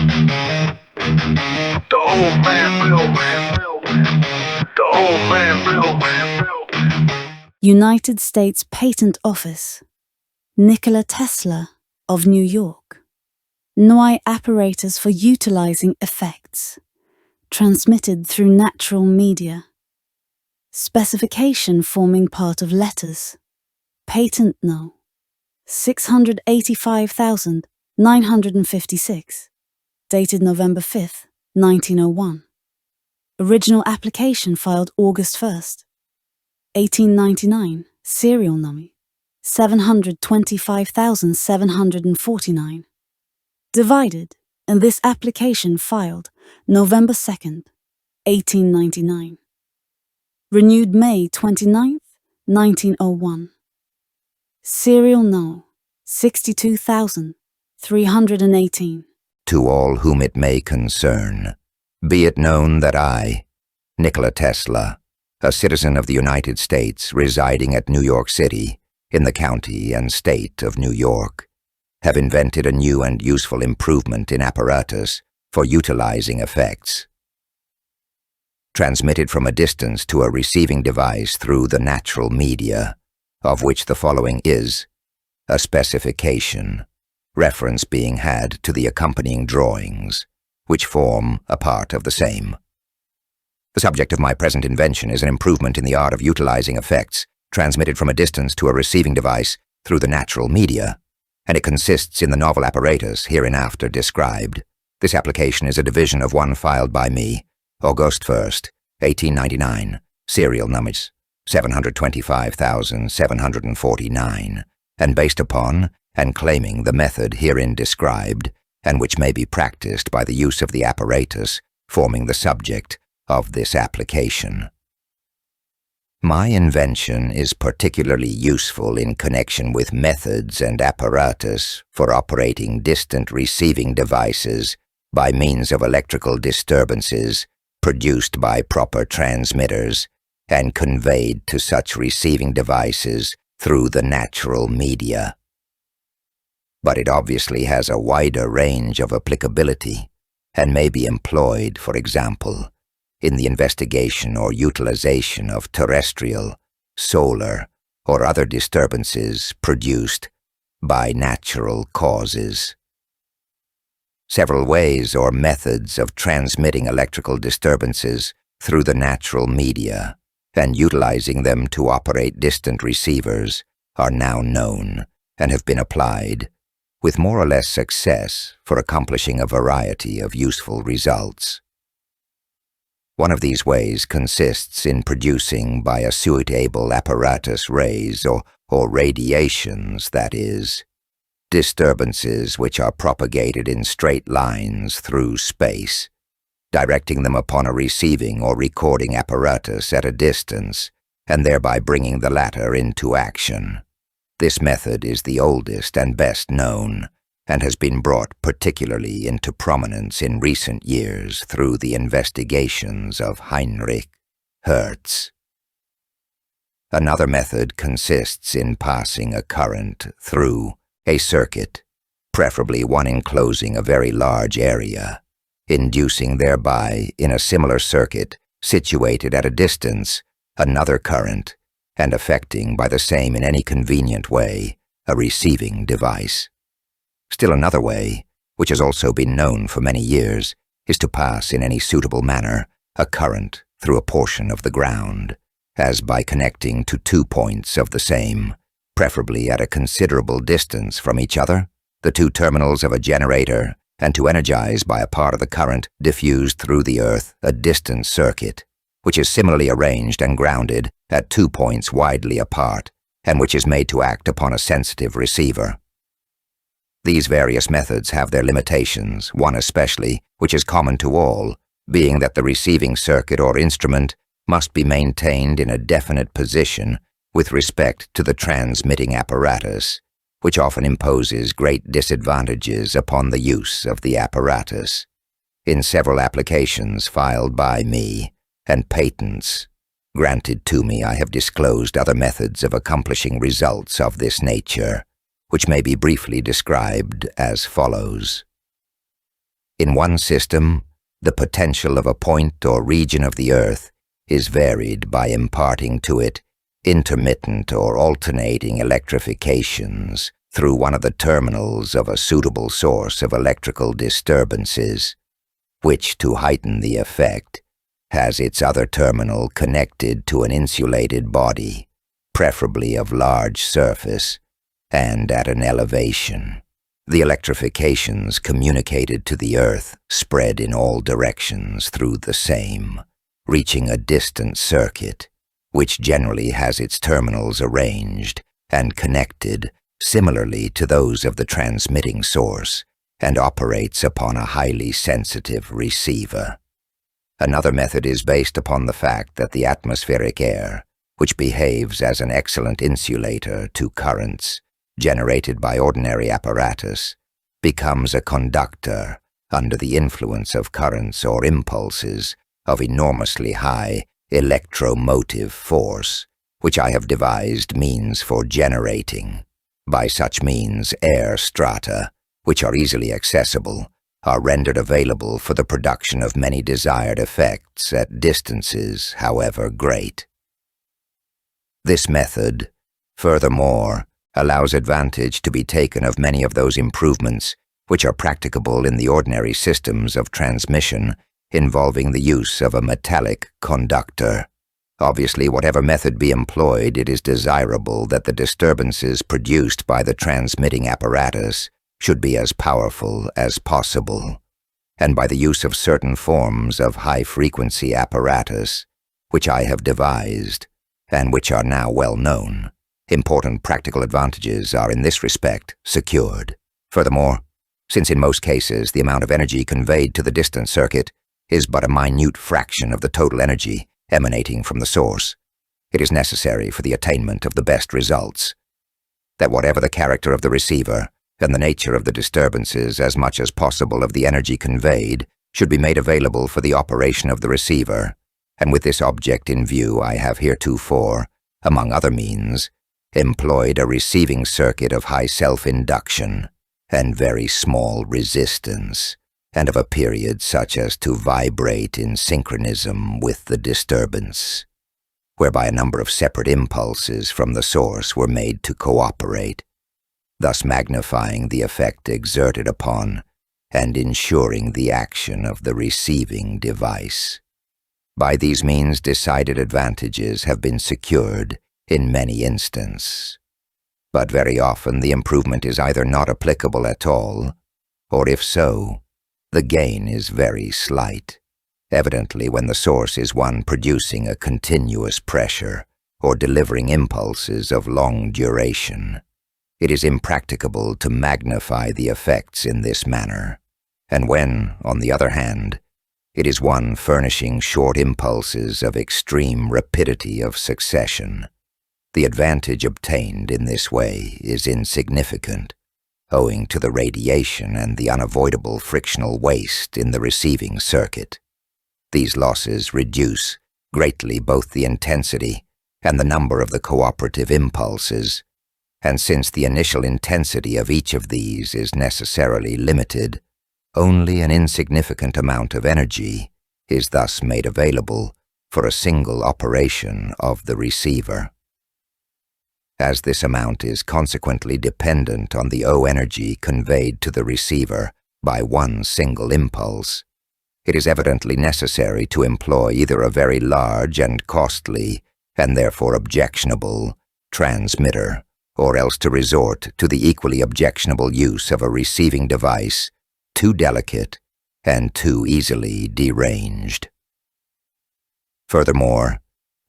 The old man will. The old man will. United States Patent Office. Nikola Tesla of New York. Neue Apparatus for utilizing effects. Transmitted through natural media. Specification forming part of letters. Patent No. 685,956. Dated November 5th, 1901. Original application filed August 1st. 1899. Serial number 725,749. Divided, and this application filed November 2nd, 1899. Renewed May 29th, 1901. Serial No. 62,318. To all whom it may concern, be it known that I, Nikola Tesla, a citizen of the United States residing at New York City, in the county and state of New York, have invented a new and useful improvement in apparatus for utilizing effects. Transmitted from a distance to a receiving device through the natural media, of which the following is a specification, reference being had to the accompanying drawings, which form a part of the same. The subject of my present invention is an improvement in the art of utilizing effects transmitted from a distance to a receiving device through the natural media, and it consists in the novel apparatus hereinafter described. This application is a division of one filed by me, August 1st, 1899, serial numbers 725,749, and based upon and claiming the method herein described, and which may be practiced by the use of the apparatus forming the subject of this application. My invention is particularly useful in connection with methods and apparatus for operating distant receiving devices by means of electrical disturbances produced by proper transmitters and conveyed to such receiving devices through the natural media. But it obviously has a wider range of applicability and may be employed, for example, in the investigation or utilization of terrestrial, solar, or other disturbances produced by natural causes. Several ways or methods of transmitting electrical disturbances through the natural media and utilizing them to operate distant receivers are now known and have been applied with more or less success for accomplishing a variety of useful results. One of these ways consists in producing by a suitable apparatus rays or radiations, that is, disturbances which are propagated in straight lines through space, directing them upon a receiving or recording apparatus at a distance, and thereby bringing the latter into action. This method is the oldest and best known, and has been brought particularly into prominence in recent years through the investigations of Heinrich Hertz. Another method consists in passing a current through a circuit, preferably one enclosing a very large area, inducing thereby in a similar circuit situated at a distance another current, and affecting by the same in any convenient way a receiving device. Still another way, which has also been known for many years, is to pass in any suitable manner a current through a portion of the ground, as by connecting to 2 points of the same, preferably at a considerable distance from each other, the 2 terminals of a generator, and to energize by a part of the current diffused through the earth a distant circuit, which is similarly arranged and grounded at 2 points widely apart, and which is made to act upon a sensitive receiver. These various methods have their limitations, one especially, which is common to all, being that the receiving circuit or instrument must be maintained in a definite position with respect to the transmitting apparatus, which often imposes great disadvantages upon the use of the apparatus. In several applications filed by me, and patents granted to me, I have disclosed other methods of accomplishing results of this nature, which may be briefly described as follows. In one system, the potential of a point or region of the Earth is varied by imparting to it intermittent or alternating electrifications through one of the terminals of a suitable source of electrical disturbances, which, to heighten the effect, has its other terminal connected to an insulated body, preferably of large surface, and at an elevation. The electrifications communicated to the Earth spread in all directions through the same, reaching a distant circuit, which generally has its terminals arranged and connected similarly to those of the transmitting source, and operates upon a highly sensitive receiver. Another method is based upon the fact that the atmospheric air, which behaves as an excellent insulator to currents generated by ordinary apparatus, becomes a conductor under the influence of currents or impulses of enormously high electromotive force, which I have devised means for generating. By such means, air strata, which are easily accessible, are rendered available for the production of many desired effects at distances, however great. This method, furthermore, allows advantage to be taken of many of those improvements which are practicable in the ordinary systems of transmission involving the use of a metallic conductor. Obviously, whatever method be employed, it is desirable that the disturbances produced by the transmitting apparatus should be as powerful as possible, and by the use of certain forms of high-frequency apparatus, which I have devised, and which are now well known, important practical advantages are in this respect secured. Furthermore, since in most cases the amount of energy conveyed to the distant circuit is but a minute fraction of the total energy emanating from the source, it is necessary for the attainment of the best results that whatever the character of the receiver and the nature of the disturbances, as much as possible of the energy conveyed should be made available for the operation of the receiver, and with this object in view I have heretofore, among other means, employed a receiving circuit of high self-induction and very small resistance, and of a period such as to vibrate in synchronism with the disturbance, whereby a number of separate impulses from the source were made to cooperate, thus magnifying the effect exerted upon and ensuring the action of the receiving device. By these means, decided advantages have been secured in many instances, but very often the improvement is either not applicable at all, or if so, the gain is very slight, evidently when the source is one producing a continuous pressure or delivering impulses of long duration. It is impracticable to magnify the effects in this manner, and when, on the other hand, it is one furnishing short impulses of extreme rapidity of succession, the advantage obtained in this way is insignificant, owing to the radiation and the unavoidable frictional waste in the receiving circuit. These losses reduce greatly both the intensity and the number of the cooperative impulses, and since the initial intensity of each of these is necessarily limited, only an insignificant amount of energy is thus made available for a single operation of the receiver. As this amount is consequently dependent on the energy conveyed to the receiver by one single impulse, it is evidently necessary to employ either a very large and costly, and therefore objectionable, transmitter, or else to resort to the equally objectionable use of a receiving device too delicate and too easily deranged. Furthermore,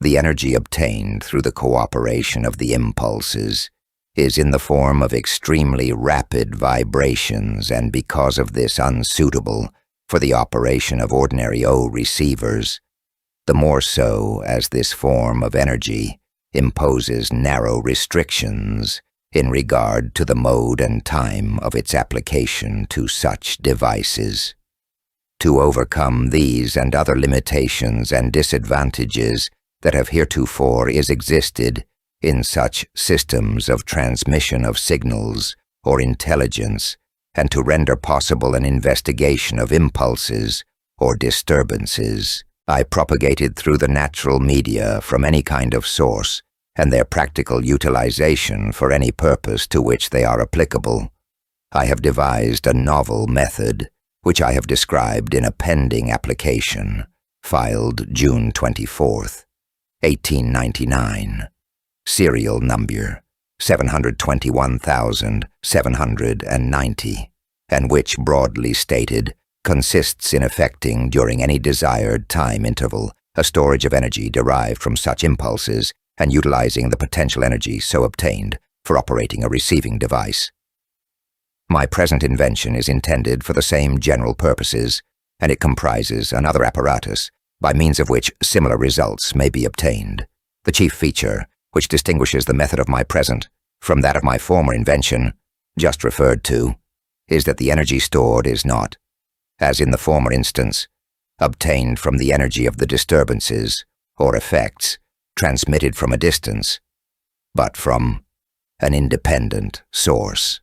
the energy obtained through the cooperation of the impulses is in the form of extremely rapid vibrations, and because of this unsuitable for the operation of ordinary receivers, the more so as this form of energy imposes narrow restrictions in regard to the mode and time of its application to such devices. To overcome these and other limitations and disadvantages that have heretofore existed in such systems of transmission of signals or intelligence and to render possible an investigation of impulses or disturbances, I propagated through the natural media from any kind of source and their practical utilization for any purpose to which they are applicable. I have devised a novel method, which I have described in a pending application, filed June 24th, 1899, serial number 721,790, and which, broadly stated, consists in effecting during any desired time interval a storage of energy derived from such impulses and utilizing the potential energy so obtained for operating a receiving device. My present invention is intended for the same general purposes, and it comprises another apparatus by means of which similar results may be obtained. The chief feature which distinguishes the method of my present from that of my former invention, just referred to, is that the energy stored is not, as in the former instance, obtained from the energy of the disturbances or effects transmitted from a distance, but from an independent source.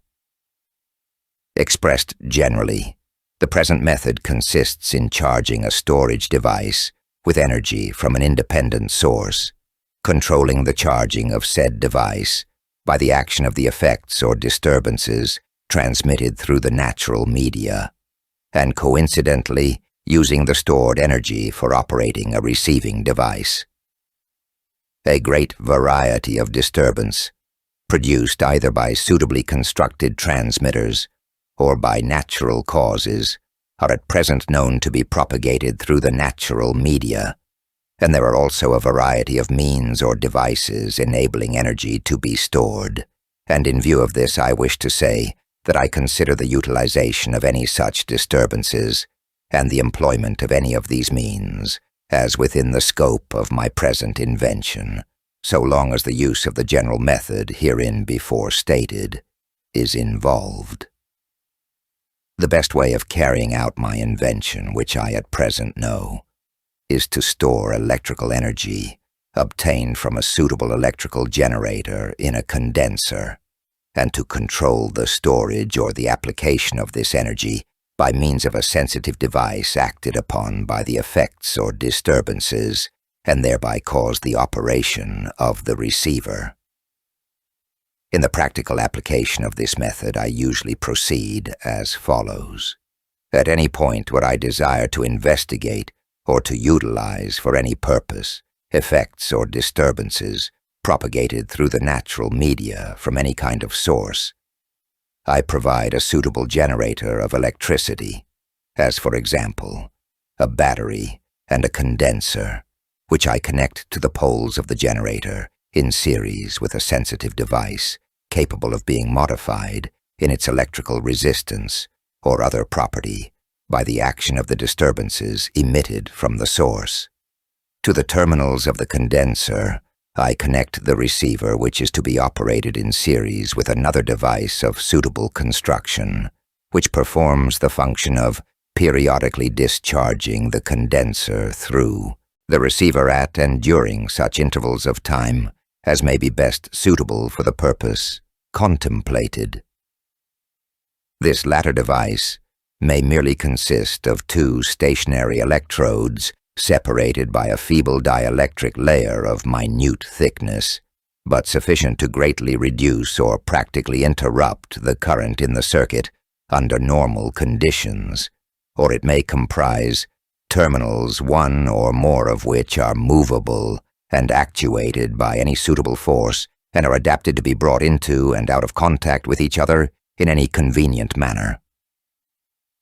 Expressed generally, the present method consists in charging a storage device with energy from an independent source, controlling the charging of said device by the action of the effects or disturbances transmitted through the natural media, and coincidentally using the stored energy for operating a receiving device. A great variety of disturbance, produced either by suitably constructed transmitters or by natural causes, are at present known to be propagated through the natural media, and there are also a variety of means or devices enabling energy to be stored, and in view of this I wish to say that I consider the utilization of any such disturbances and the employment of any of these means as within the scope of my present invention, so long as the use of the general method herein before stated is involved. The best way of carrying out my invention, which I at present know, is to store electrical energy obtained from a suitable electrical generator in a condenser, and to control the storage or the application of this energy by means of a sensitive device acted upon by the effects or disturbances, and thereby cause the operation of the receiver. In the practical application of this method, I usually proceed as follows. At any point where I desire to investigate or to utilize for any purpose effects or disturbances propagated through the natural media from any kind of source, I provide a suitable generator of electricity, as for example, a battery and a condenser, which I connect to the poles of the generator in series with a sensitive device capable of being modified in its electrical resistance or other property by the action of the disturbances emitted from the source. To the terminals of the condenser, I connect the receiver, which is to be operated in series with another device of suitable construction, which performs the function of periodically discharging the condenser through the receiver at and during such intervals of time as may be best suitable for the purpose contemplated. This latter device may merely consist of two stationary electrodes separated by a feeble dielectric layer of minute thickness, but sufficient to greatly reduce or practically interrupt the current in the circuit under normal conditions, or it may comprise terminals one or more of which are movable and actuated by any suitable force and are adapted to be brought into and out of contact with each other in any convenient manner.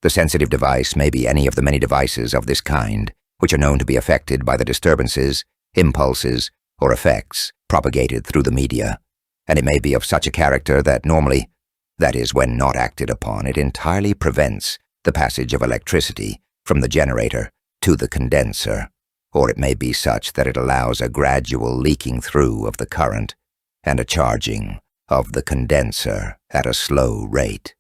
The sensitive device may be any of the many devices of this kind which are known to be affected by the disturbances, impulses, or effects propagated through the media, and it may be of such a character that normally, that is, when not acted upon, it entirely prevents the passage of electricity from the generator to the condenser, or it may be such that it allows a gradual leaking through of the current and a charging of the condenser at a slow rate.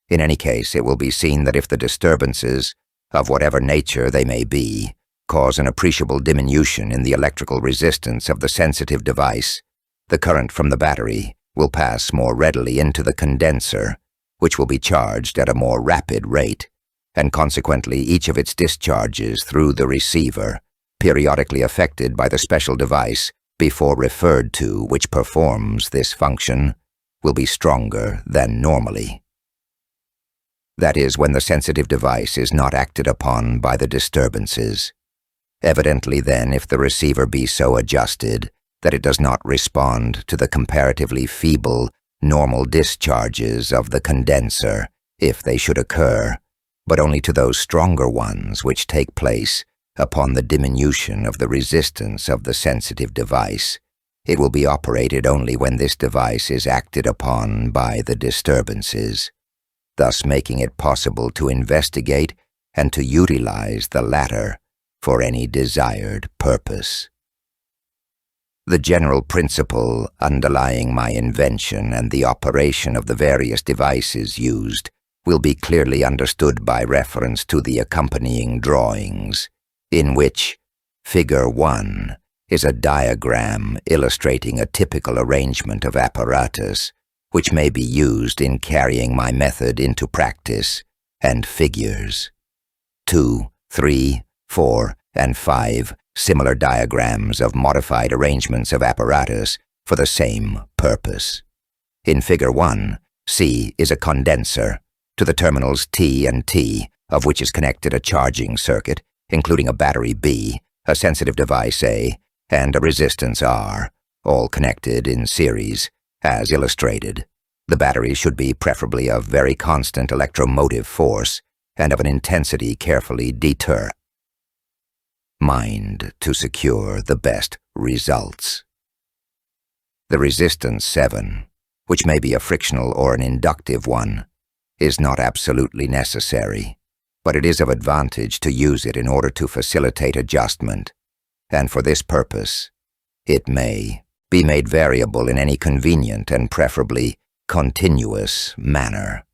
In any case, it will be seen that if the disturbances, of whatever nature they may be, cause an appreciable diminution in the electrical resistance of the sensitive device, the current from the battery will pass more readily into the condenser which will be charged at a more rapid rate, and consequently each of its discharges through the receiver, periodically affected by the special device before referred to which performs this function, will be stronger than normally. That is, when the sensitive device is not acted upon by the disturbances. Evidently then, if the receiver be so adjusted that it does not respond to the comparatively feeble, normal discharges of the condenser, if they should occur, but only to those stronger ones which take place upon the diminution of the resistance of the sensitive device, it will be operated only when this device is acted upon by the disturbances, thus making it possible to investigate and to utilize the latter for any desired purpose. The general principle underlying my invention and the operation of the various devices used will be clearly understood by reference to the accompanying drawings, in which Figure 1 is a diagram illustrating a typical arrangement of apparatus which may be used in carrying my method into practice, and figures 2, 3, 4, and 5 similar diagrams of modified arrangements of apparatus for the same purpose. In Figure 1, C is a condenser, to the terminals T and T, of which is connected a charging circuit, including a battery B, a sensitive device A, and a resistance R, all connected in series, as illustrated. The battery should be preferably of very constant electromotive force and of an intensity carefully determined to secure the best results. The resistance 7, which may be a frictional or an inductive one, is not absolutely necessary, but it is of advantage to use it in order to facilitate adjustment, and for this purpose it may be made variable in any convenient and preferably continuous manner,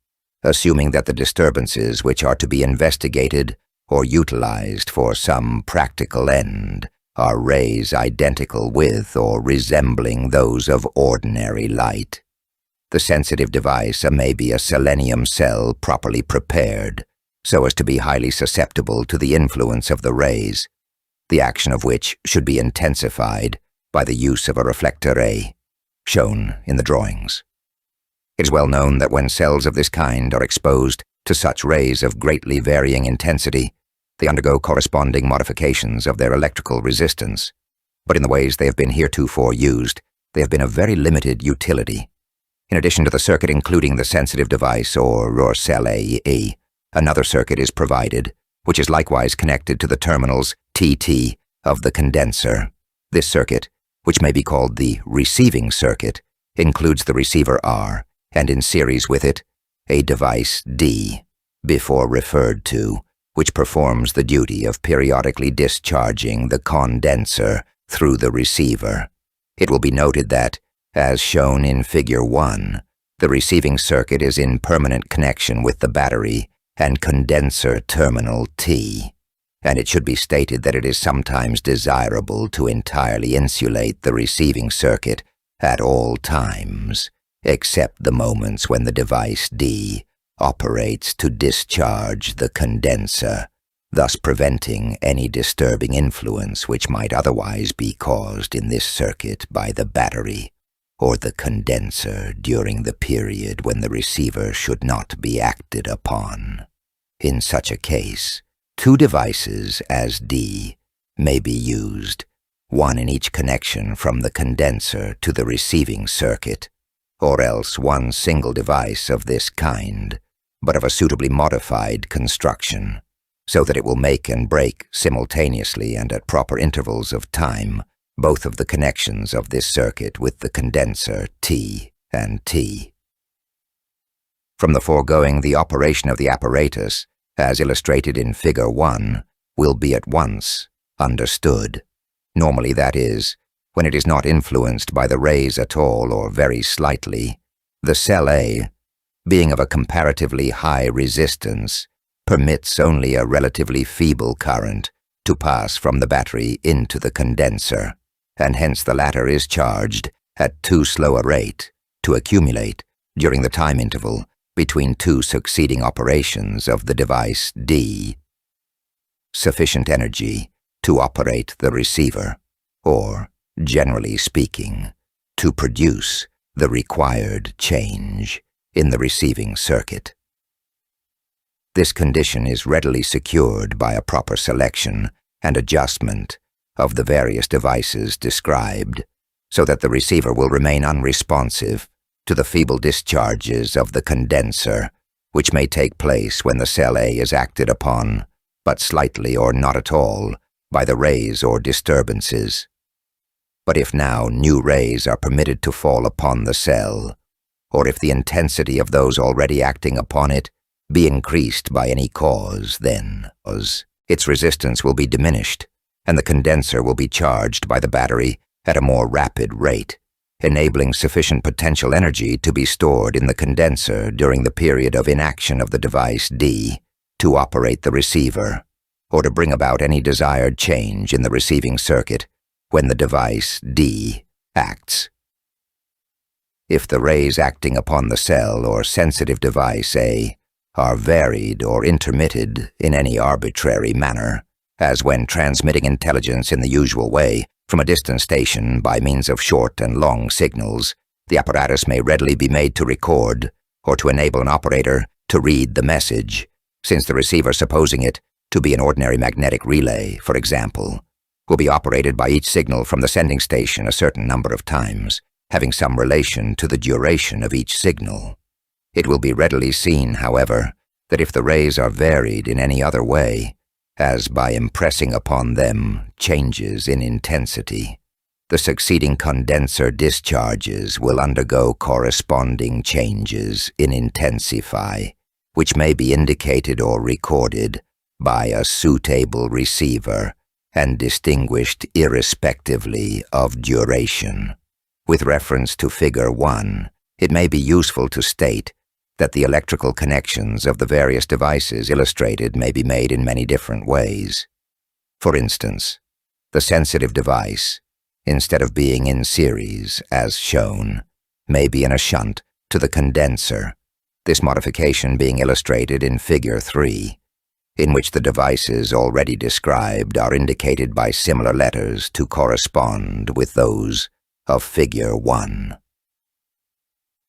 assuming that the disturbances which are to be investigated or utilized for some practical end are rays identical with or resembling those of ordinary light. The sensitive device may be a selenium cell properly prepared so as to be highly susceptible to the influence of the rays, the action of which should be intensified by the use of a reflector A, shown in the drawings. It is well known that when cells of this kind are exposed to such rays of greatly varying intensity, they undergo corresponding modifications of their electrical resistance, but in the ways they have been heretofore used, they have been of very limited utility. In addition to the circuit including the sensitive device or cell A, another circuit is provided, which is likewise connected to the terminals TT of the condenser. This circuit, which may be called the receiving circuit, includes the receiver R, and in series with it, a device D, before referred to, which performs the duty of periodically discharging the condenser through the receiver. It will be noted that, as shown in Figure 1, the receiving circuit is in permanent connection with the battery and condenser terminal T, and it should be stated that it is sometimes desirable to entirely insulate the receiving circuit at all times, except the moments when the device D operates to discharge the condenser, thus preventing any disturbing influence which might otherwise be caused in this circuit by the battery or the condenser during the period when the receiver should not be acted upon. In such a case, two devices as D may be used, one in each connection from the condenser to the receiving circuit, or else one single device of this kind, but of a suitably modified construction, so that it will make and break simultaneously and at proper intervals of time both of the connections of this circuit with the condenser T and T. From the foregoing, the operation of the apparatus, as illustrated in Figure 1, will be at once understood. Normally, that is, when it is not influenced by the rays at all or very slightly. The cell A, being of a comparatively high resistance, permits only a relatively feeble current to pass from the battery into the condenser, and hence the latter is charged at too slow a rate to accumulate, during the time interval, between two succeeding operations of the device D, sufficient energy to operate the receiver, or, generally speaking, to produce the required change in the receiving circuit. This condition is readily secured by a proper selection and adjustment of the various devices described, so that the receiver will remain unresponsive to the feeble discharges of the condenser, which may take place when the cell A is acted upon, but slightly or not at all, by the rays or disturbances. But if now new rays are permitted to fall upon the cell, or if the intensity of those already acting upon it be increased by any cause, then its resistance will be diminished, and the condenser will be charged by the battery at a more rapid rate, enabling sufficient potential energy to be stored in the condenser during the period of inaction of the device D to operate the receiver, or to bring about any desired change in the receiving circuit when the device D acts. If the rays acting upon the cell or sensitive device A are varied or intermitted in any arbitrary manner, as when transmitting intelligence in the usual way from a distant station by means of short and long signals, the apparatus may readily be made to record or to enable an operator to read the message, since the receiver, supposing it to be an ordinary magnetic relay, for example, will be operated by each signal from the sending station a certain number of times, having some relation to the duration of each signal. It will be readily seen, however, that if the rays are varied in any other way, as by impressing upon them changes in intensity, the succeeding condenser discharges will undergo corresponding changes in intensify, which may be indicated or recorded by a suitable receiver and distinguished irrespectively of duration. With reference to Figure 1, it may be useful to state that the electrical connections of the various devices illustrated may be made in many different ways. For instance, the sensitive device, instead of being in series, as shown, may be in a shunt to the condenser, this modification being illustrated in Figure 3, in which the devices already described are indicated by similar letters to correspond with those of Figure 1.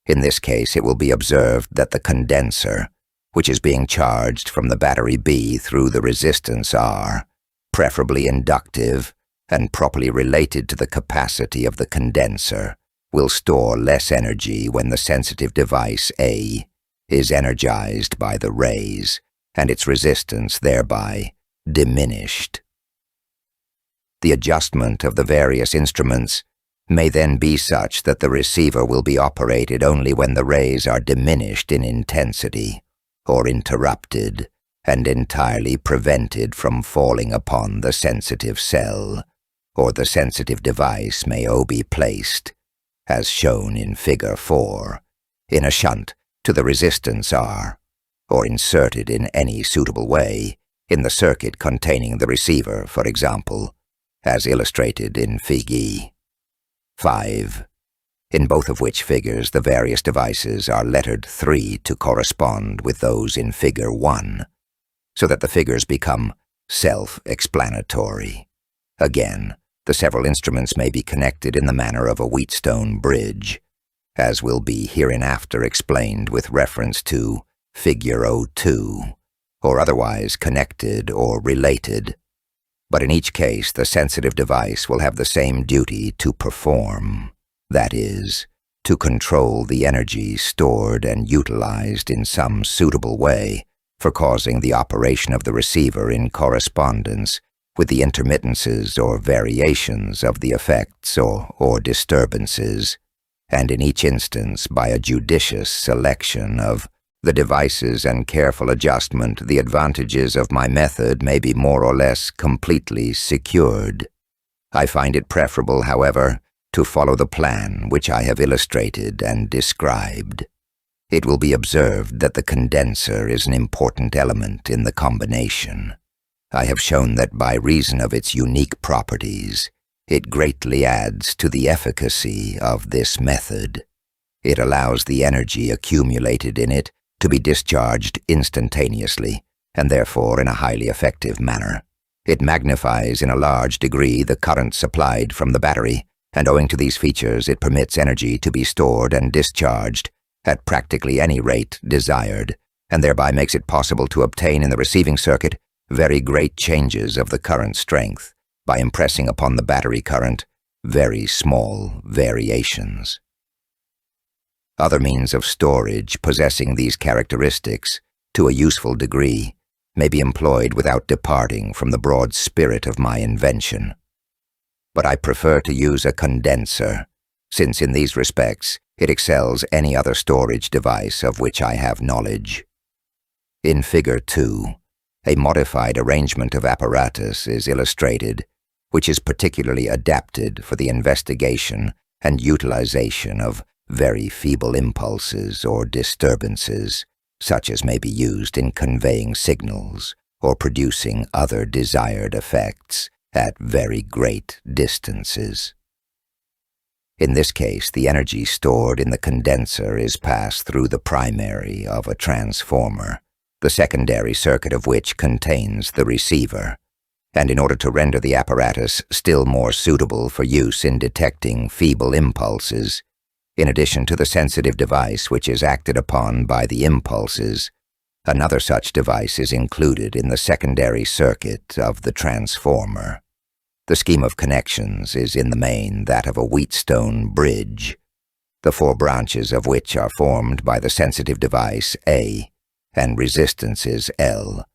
In this case, it will be observed that the condenser, which is being charged from the battery B through the resistance R, preferably inductive and properly related to the capacity of the condenser, will store less energy when the sensitive device A is energized by the rays, and its resistance thereby diminished. The adjustment of the various instruments may then be such that the receiver will be operated only when the rays are diminished in intensity, or interrupted and entirely prevented from falling upon the sensitive cell, or the sensitive device may be placed, as shown in Figure 4, in a shunt to the resistance R, or inserted in any suitable way in the circuit containing the receiver, for example, as illustrated in Fig. 5, in both of which figures the various devices are lettered 3 to correspond with those in Figure 1, so that the figures become self-explanatory. Again, the several instruments may be connected in the manner of a Wheatstone bridge, as will be hereinafter explained with reference to Figure 02, or otherwise connected or related. But in each case, the sensitive device will have the same duty to perform, that is, to control the energy stored and utilized in some suitable way for causing the operation of the receiver in correspondence with the intermittences or variations of the effects or disturbances, and in each instance by a judicious selection of the devices and careful adjustment, the advantages of my method may be more or less completely secured. I find it preferable, however, to follow the plan which I have illustrated and described. It will be observed that the condenser is an important element in the combination. I have shown that by reason of its unique properties, it greatly adds to the efficacy of this method. It allows the energy accumulated in it to be discharged instantaneously, and therefore in a highly effective manner. It magnifies in a large degree the current supplied from the battery, and owing to these features it permits energy to be stored and discharged at practically any rate desired, and thereby makes it possible to obtain in the receiving circuit very great changes of the current strength by impressing upon the battery current very small variations. Other means of storage possessing these characteristics to a useful degree may be employed without departing from the broad spirit of my invention. But I prefer to use a condenser, since in these respects it excels any other storage device of which I have knowledge. In Figure 2, a modified arrangement of apparatus is illustrated, which is particularly adapted for the investigation and utilization of very feeble impulses or disturbances, such as may be used in conveying signals or producing other desired effects at very great distances. In this case, the energy stored in the condenser is passed through the primary of a transformer, the secondary circuit of which contains the receiver, and in order to render the apparatus still more suitable for use in detecting feeble impulses, in addition to the sensitive device which is acted upon by the impulses, another such device is included in the secondary circuit of the transformer. The scheme of connections is in the main that of a wheatstone bridge, the 4 branches of which are formed by the sensitive device A and resistances L,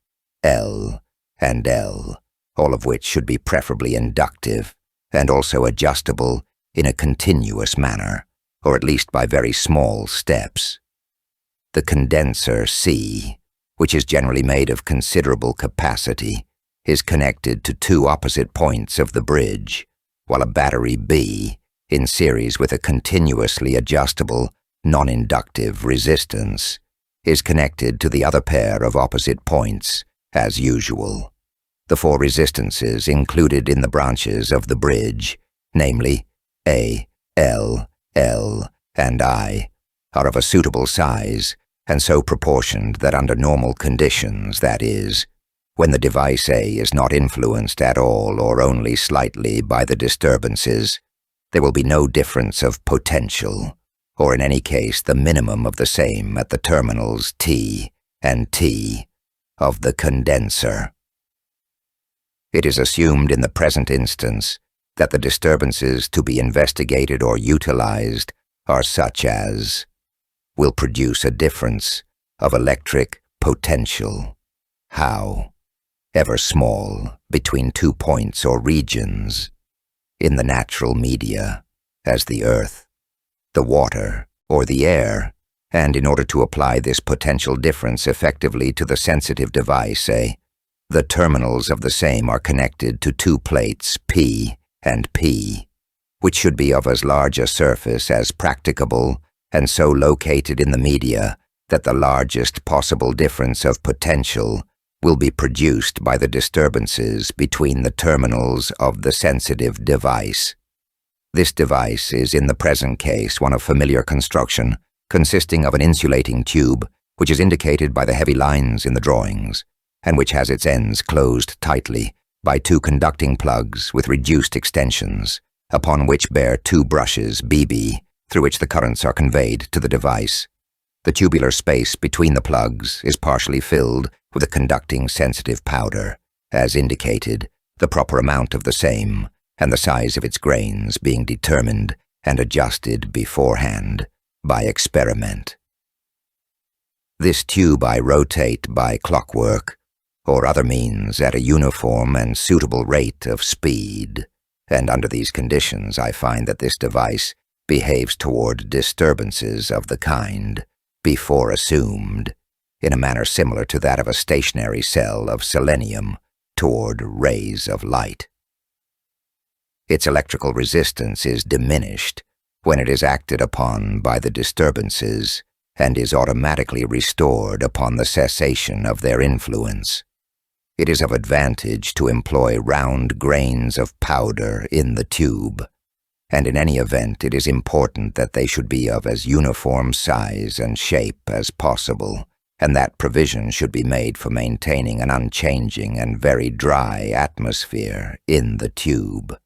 L, and L, all of which should be preferably inductive and also adjustable in a continuous manner, or at least by very small steps. The condenser C, which is generally made of considerable capacity, is connected to 2 opposite points of the bridge, while a battery B, in series with a continuously adjustable, non-inductive resistance, is connected to the other pair of opposite points, as usual. The 4 resistances included in the branches of the bridge, namely A, L, L, and I, are of a suitable size and so proportioned that under normal conditions, that is, when the device A is not influenced at all or only slightly by the disturbances, there will be no difference of potential, or in any case the minimum of the same at the terminals T and T of the condenser. It is assumed in the present instance that the disturbances to be investigated or utilized are such as will produce a difference of electric potential, how, ever small, between 2 points or regions, in the natural media, as the earth, the water, or the air, and in order to apply this potential difference effectively to the sensitive device, the terminals of the same are connected to 2 plates P and P, which should be of as large a surface as practicable and so located in the media that the largest possible difference of potential will be produced by the disturbances between the terminals of the sensitive device. This device is in the present case one of familiar construction, consisting of an insulating tube, which is indicated by the heavy lines in the drawings, and which has its ends closed tightly by 2 conducting plugs with reduced extensions, upon which bear 2 brushes BB, through which the currents are conveyed to the device. The tubular space between the plugs is partially filled with a conducting sensitive powder, as indicated, the proper amount of the same, and the size of its grains being determined and adjusted beforehand by experiment. This tube I rotate by clockwork, or other means at a uniform and suitable rate of speed, and under these conditions I find that this device behaves toward disturbances of the kind before assumed, in a manner similar to that of a stationary cell of selenium toward rays of light. Its electrical resistance is diminished when it is acted upon by the disturbances and is automatically restored upon the cessation of their influence. It is of advantage to employ round grains of powder in the tube, and in any event it is important that they should be of as uniform size and shape as possible, and that provision should be made for maintaining an unchanging and very dry atmosphere in the tube.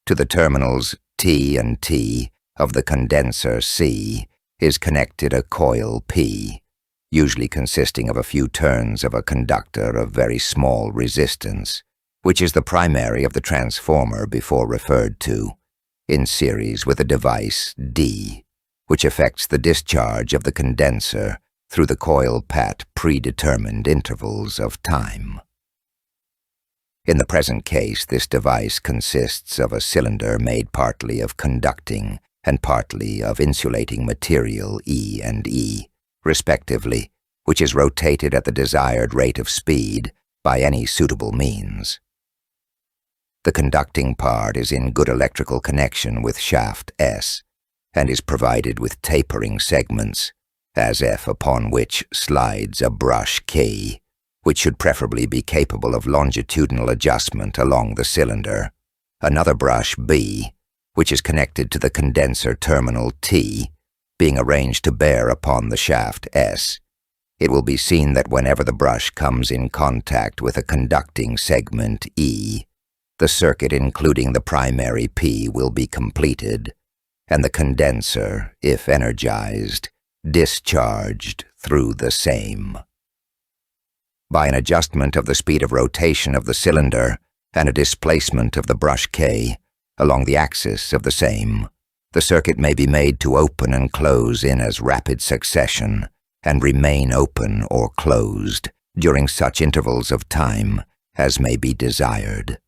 To the terminals T and T of the condenser C is connected a coil P, usually consisting of a few turns of a conductor of very small resistance, which is the primary of the transformer before referred to, in series with a device D, which affects the discharge of the condenser through the coil-pat predetermined intervals of time. In the present case, this device consists of a cylinder made partly of conducting and partly of insulating material E and E, respectively, which is rotated at the desired rate of speed by any suitable means. The conducting part is in good electrical connection with shaft S, and is provided with tapering segments, as F, upon which slides a brush K, which should preferably be capable of longitudinal adjustment along the cylinder, another brush B, which is connected to the condenser terminal T, being arranged to bear upon the shaft S. It will be seen that whenever the brush comes in contact with a conducting segment E, the circuit including the primary P will be completed, and the condenser, if energized, discharged through the same. By an adjustment of the speed of rotation of the cylinder and a displacement of the brush K along the axis of the same, the circuit may be made to open and close in as rapid succession and remain open or closed during such intervals of time as may be desired.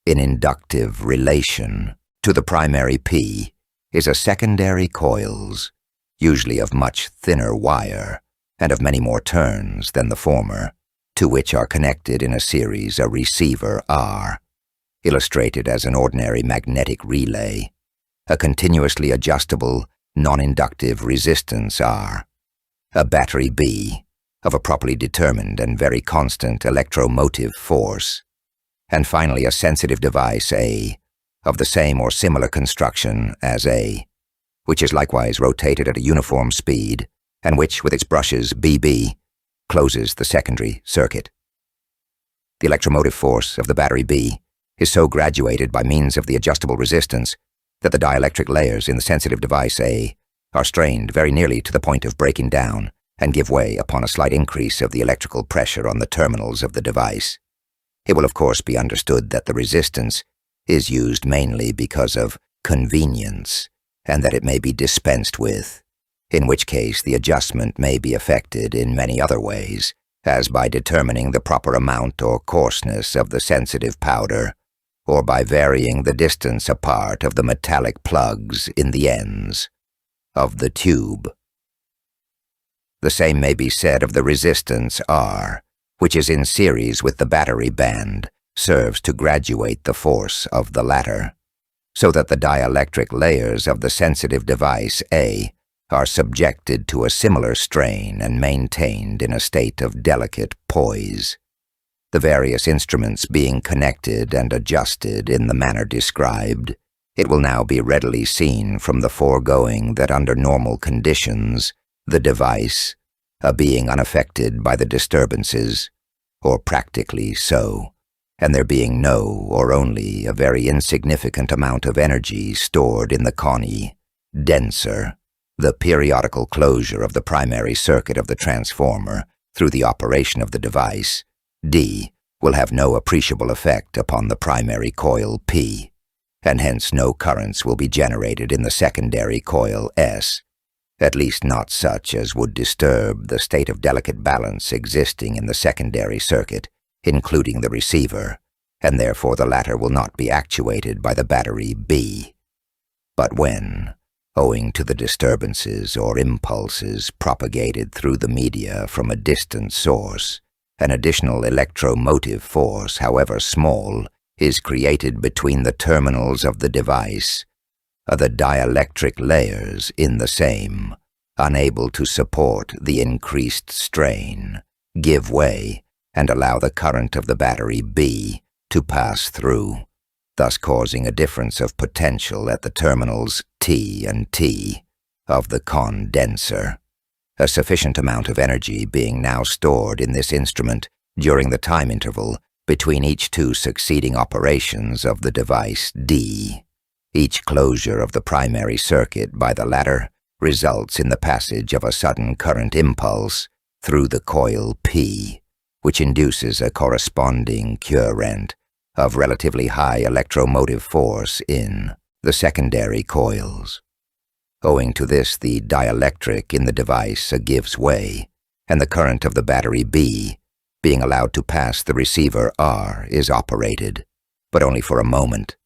In inductive relation to the primary P is a secondary coils, usually of much thinner wire and of many more turns than the former, to which are connected in a series a receiver R, illustrated as an ordinary magnetic relay, a continuously adjustable non-inductive resistance R, a battery B of a properly determined and very constant electromotive force, and finally a sensitive device A of the same or similar construction as A, which is likewise rotated at a uniform speed and which, with its brushes BB, closes the secondary circuit. The electromotive force of the battery B is so graduated by means of the adjustable resistance that the dielectric layers in the sensitive device A are strained very nearly to the point of breaking down and give way upon a slight increase of the electrical pressure on the terminals of the device. It will of course be understood that the resistance is used mainly because of convenience, and that it may be dispensed with, in which case the adjustment may be effected in many other ways, as by determining the proper amount or coarseness of the sensitive powder, or by varying the distance apart of the metallic plugs in the ends of the tube. The same may be said of the resistance R, which is in series with the battery band, serves to graduate the force of the latter, so that the dielectric layers of the sensitive device A are subjected to a similar strain and maintained in a state of delicate poise, the various instruments being connected and adjusted in the manner described. It will now be readily seen from the foregoing that under normal conditions, the device, being unaffected by the disturbances, or practically so, and there being no or only a very insignificant amount of energy stored in the condenser, the periodical closure of the primary circuit of the transformer through the operation of the device, D, will have no appreciable effect upon the primary coil P, and hence no currents will be generated in the secondary coil S, at least not such as would disturb the state of delicate balance existing in the secondary circuit, including the receiver, and therefore the latter will not be actuated by the battery B. But when, owing to the disturbances or impulses propagated through the media from a distant source, an additional electromotive force, however small, is created between the terminals of the device, the dielectric layers in the same, unable to support the increased strain, give way and allow the current of the battery B to pass through, thus causing a difference of potential at the terminals T and T of the condenser, a sufficient amount of energy being now stored in this instrument during the time interval between each two succeeding operations of the device D. Each closure of the primary circuit by the latter results in the passage of a sudden current impulse through the coil P, which induces a corresponding current of relatively high electromotive force in the secondary coils. Owing to this, the dielectric in the device gives way, and the current of the battery B, being allowed to pass the receiver R, is operated, but only for a moment,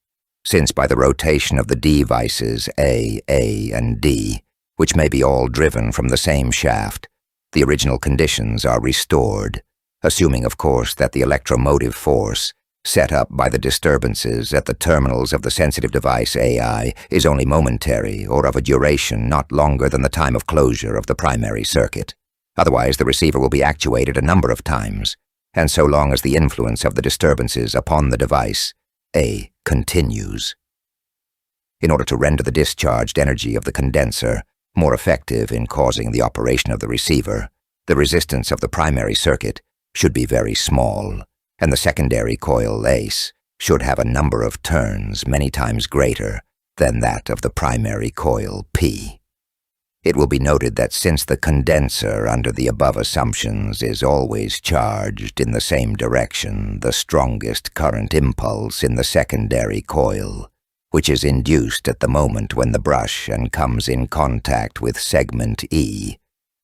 since by the rotation of the devices A, and D, which may be all driven from the same shaft, the original conditions are restored, assuming, of course, that the electromotive force set up by the disturbances at the terminals of the sensitive device AI is only momentary or of a duration not longer than the time of closure of the primary circuit. Otherwise, the receiver will be actuated a number of times, and so long as the influence of the disturbances upon the device A continues. In order to render the discharged energy of the condenser more effective in causing the operation of the receiver, the resistance of the primary circuit should be very small, and the secondary coil ACE should have a number of turns many times greater than that of the primary coil P. It will be noted that since the condenser under the above assumptions is always charged in the same direction, the strongest current impulse in the secondary coil, which is induced at the moment when the brush and comes in contact with segment E,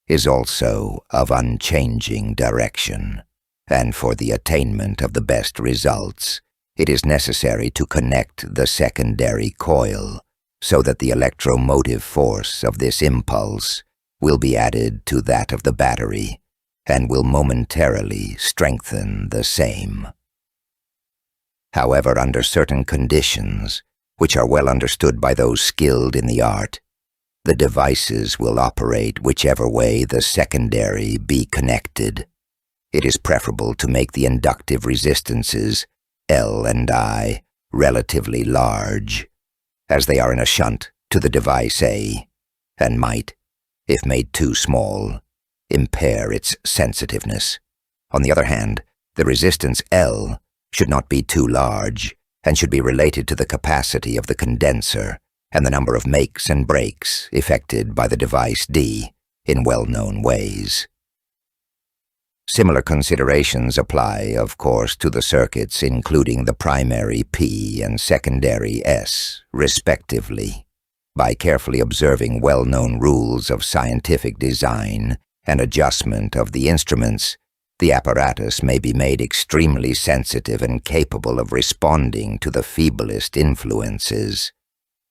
is also of unchanging direction, and for the attainment of the best results, it is necessary to connect the secondary coil so that the electromotive force of this impulse will be added to that of the battery and will momentarily strengthen the same. However, under certain conditions, which are well understood by those skilled in the art, the devices will operate whichever way the secondary be connected. It is preferable to make the inductive resistances, L and I, relatively large, as they are in a shunt to the device A, and might, if made too small, impair its sensitiveness. On the other hand, the resistance L should not be too large, and should be related to the capacity of the condenser and the number of makes and breaks effected by the device D in well-known ways. Similar considerations apply, of course, to the circuits including the primary P and secondary S, respectively. By carefully observing well-known rules of scientific design and adjustment of the instruments, the apparatus may be made extremely sensitive and capable of responding to the feeblest influences,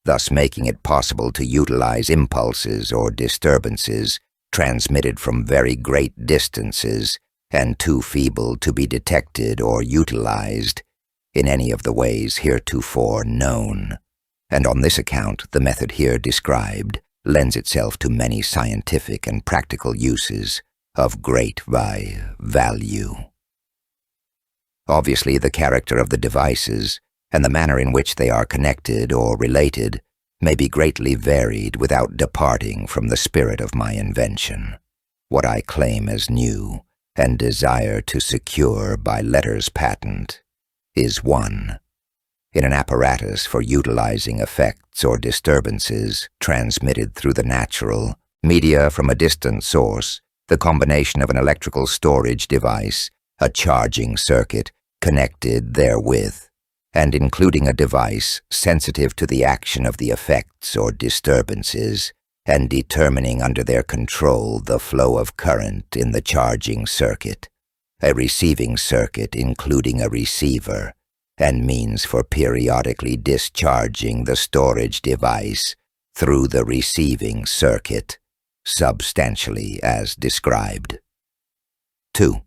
thus making it possible to utilize impulses or disturbances transmitted from very great distances and too feeble to be detected or utilized in any of the ways heretofore known. And on this account, the method here described lends itself to many scientific and practical uses of great value. Obviously, the character of the devices and the manner in which they are connected or related may be greatly varied without departing from the spirit of my invention. What I claim as new and desire to secure by letters patent is 1. In an apparatus for utilizing effects or disturbances transmitted through the natural media from a distant source, the combination of an electrical storage device, a charging circuit connected therewith, and including a device sensitive to the action of the effects or disturbances, and determining under their control the flow of current in the charging circuit, a receiving circuit including a receiver, and means for periodically discharging the storage device through the receiving circuit, substantially as described. 2.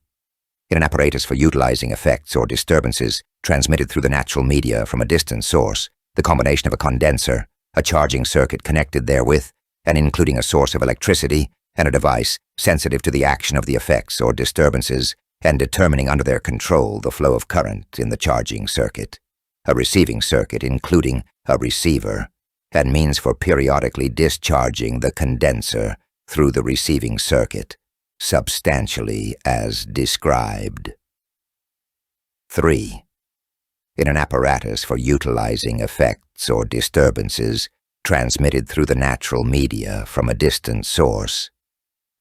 In an apparatus for utilizing effects or disturbances transmitted through the natural media from a distant source, the combination of a condenser, a charging circuit connected therewith, and including a source of electricity, and a device sensitive to the action of the effects or disturbances, and determining under their control the flow of current in the charging circuit, a receiving circuit including a receiver, and means for periodically discharging the condenser through the receiving circuit, substantially as described. 3. In an apparatus for utilizing effects or disturbances transmitted through the natural media from a distant source,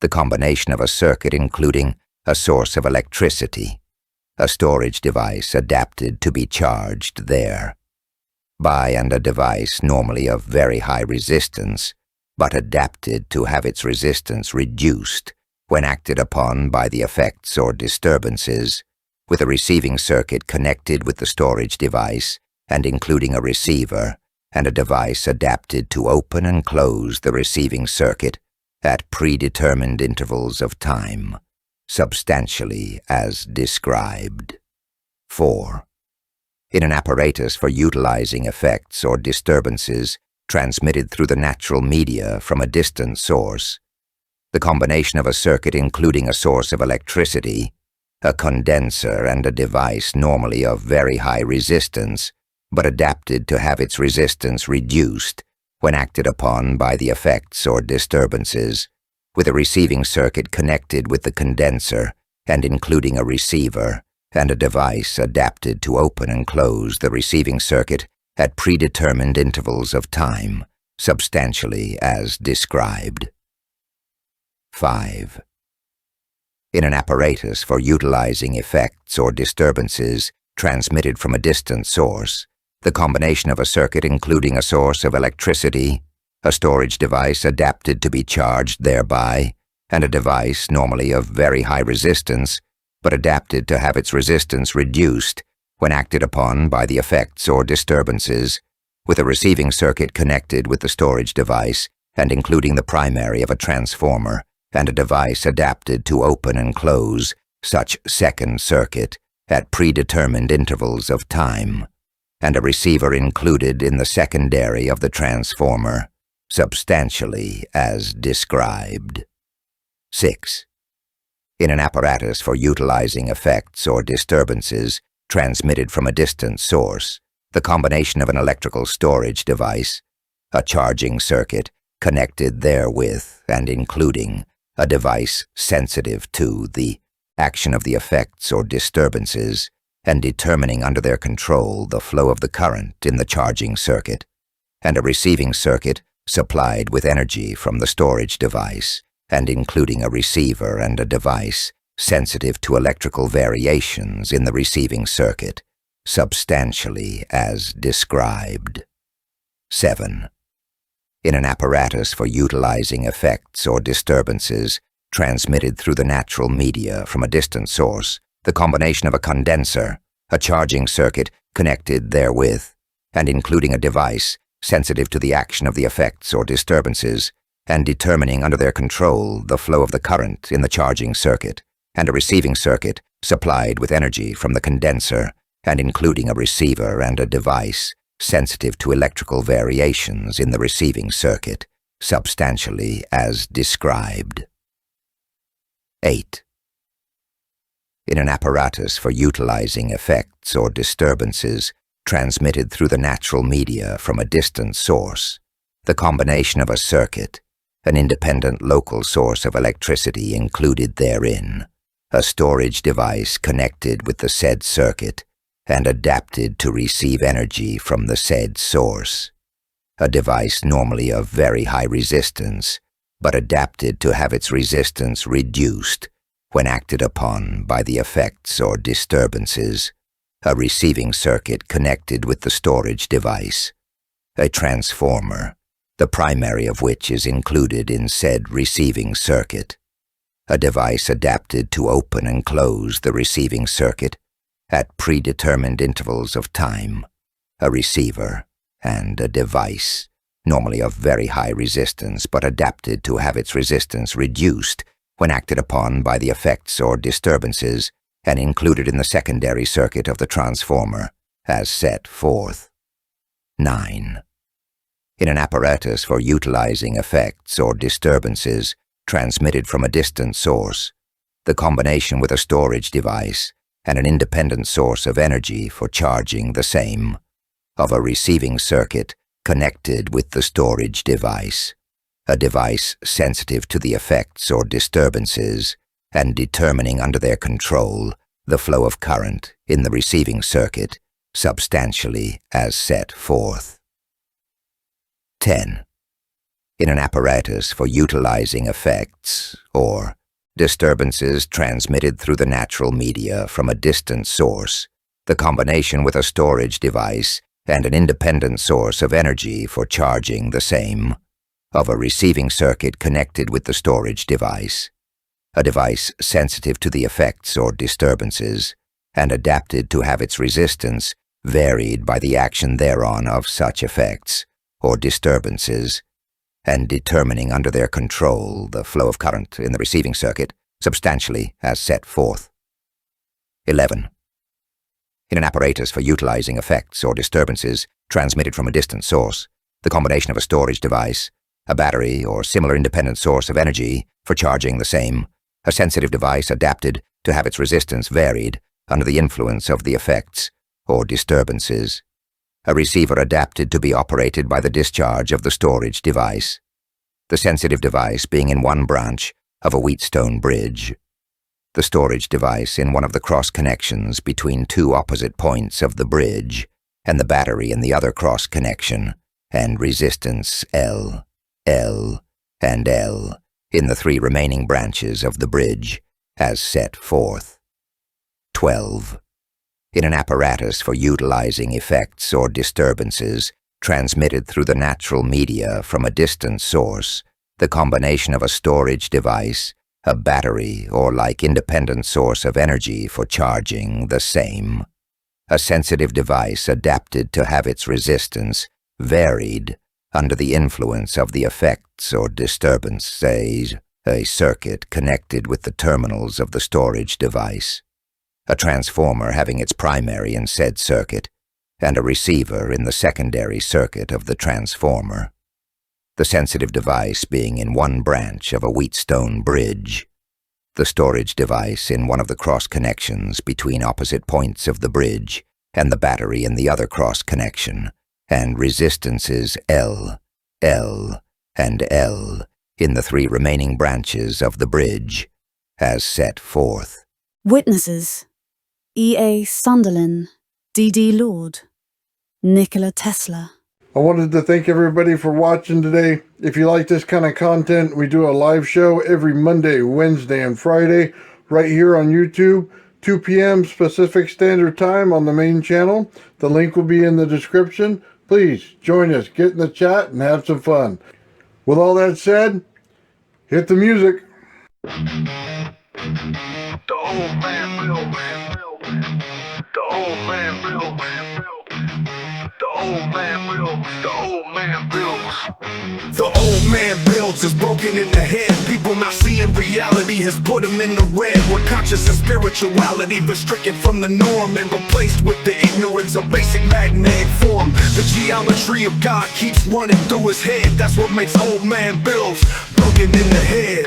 the combination of a circuit including a source of electricity, a storage device adapted to be charged there, by and a device normally of very high resistance, but adapted to have its resistance reduced when acted upon by the effects or disturbances, with a receiving circuit connected with the storage device and including a receiver, and a device adapted to open and close the receiving circuit at predetermined intervals of time, substantially as described. 4. In an apparatus for utilizing effects or disturbances transmitted through the natural media from a distant source, the combination of a circuit including a source of electricity, a condenser, and a device normally of very high resistance, but adapted to have its resistance reduced when acted upon by the effects or disturbances, with a receiving circuit connected with the condenser and including a receiver, and a device adapted to open and close the receiving circuit at predetermined intervals of time, substantially as described. 5. In an apparatus for utilizing effects or disturbances transmitted from a distant source, the combination of a circuit including a source of electricity, a storage device adapted to be charged thereby, and a device normally of very high resistance, but adapted to have its resistance reduced when acted upon by the effects or disturbances, with a receiving circuit connected with the storage device and including the primary of a transformer, and a device adapted to open and close such second circuit at predetermined intervals of time, and a receiver included in the secondary of the transformer, substantially as described. 6. In an apparatus for utilizing effects or disturbances transmitted from a distant source, the combination of an electrical storage device, a charging circuit connected therewith and including a device sensitive to the action of the effects or disturbances and determining under their control the flow of the current in the charging circuit, and a receiving circuit supplied with energy from the storage device and including a receiver and a device sensitive to electrical variations in the receiving circuit, substantially as described. 7. In an apparatus for utilizing effects or disturbances transmitted through the natural media from a distant source, the combination of a condenser, a charging circuit connected therewith, and including a device sensitive to the action of the effects or disturbances, and determining under their control the flow of the current in the charging circuit, and a receiving circuit supplied with energy from the condenser, and including a receiver and a device sensitive to electrical variations in the receiving circuit, substantially as described. 8. In an apparatus for utilizing effects or disturbances transmitted through the natural media from a distant source, the combination of a circuit, an independent local source of electricity included therein, a storage device connected with the said circuit, and adapted to receive energy from the said source, a device normally of very high resistance, but adapted to have its resistance reduced when acted upon by the effects or disturbances, a receiving circuit connected with the storage device, a transformer, the primary of which is included in said receiving circuit, a device adapted to open and close the receiving circuit at predetermined intervals of time, a receiver, and a device, normally of very high resistance but adapted to have its resistance reduced when acted upon by the effects or disturbances and included in the secondary circuit of the transformer, as set forth. 9. In an apparatus for utilizing effects or disturbances transmitted from a distant source, the combination with a storage device and an independent source of energy for charging the same, of a receiving circuit connected with the storage device, a device sensitive to the effects or disturbances and determining under their control the flow of current in the receiving circuit substantially as set forth. 10. In an apparatus for utilizing effects or disturbances transmitted through the natural media from a distant source, the combination with a storage device and an independent source of energy for charging the same, of a receiving circuit connected with the storage device, a device sensitive to the effects or disturbances, and adapted to have its resistance varied by the action thereon of such effects or disturbances, and determining under their control the flow of current in the receiving circuit substantially as set forth. 11. In an apparatus for utilizing effects or disturbances transmitted from a distant source, the combination of a storage device, a battery or similar independent source of energy for charging the same, a sensitive device adapted to have its resistance varied under the influence of the effects or disturbances, a receiver adapted to be operated by the discharge of the storage device, the sensitive device being in one branch of a Wheatstone bridge, the storage device in one of the cross connections between two opposite points of the bridge, and the battery in the other cross connection, and resistance L, L, and L in the three remaining branches of the bridge, as set forth. 12. In an apparatus for utilizing effects or disturbances transmitted through the natural media from a distant source, the combination of a storage device, a battery or like independent source of energy for charging the same, a sensitive device adapted to have its resistance varied under the influence of the effects or disturbances, a circuit connected with the terminals of the storage device, a transformer having its primary in said circuit, and a receiver in the secondary circuit of the transformer, the sensitive device being in one branch of a Wheatstone bridge, the storage device in one of the cross connections between opposite points of the bridge, and the battery in the other cross connection, and resistances L, L, and L in the three remaining branches of the bridge, as set forth. Witnesses: E.A. Sunderland, D.D. Lord, Nikola Tesla. I wanted to thank everybody for watching today. If you like this kind of content, we do a live show every Monday, Wednesday, and Friday right here on YouTube, 2 p.m. Pacific Standard Time on the main channel. The link will be in the description. Please join us, get in the chat, and have some fun. With all that said, hit the music. The old man built. The old man built. The old man built. The old man built. The old man builds is broken in the head. People not seeing reality has put them in the red. Where conscious and spirituality been stricken from the norm and replaced with the ignorance of basic magnetic form. The geometry of God keeps running through his head. That's what makes old man builds broken in the head.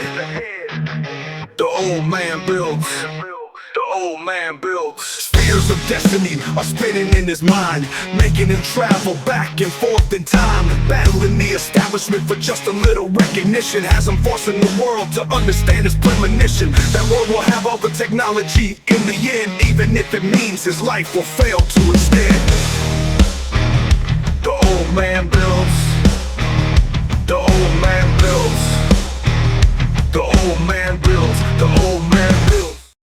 The old man builds. The old man builds. Spheres of destiny are spinning in his mind, making him travel back and forth in time, battling the establishment for just a little recognition. Has him forcing the world to understand his premonition. That world will have all the technology in the end, even if it means his life will fail to instead. The old man builds. The old man builds. The old man builds. The old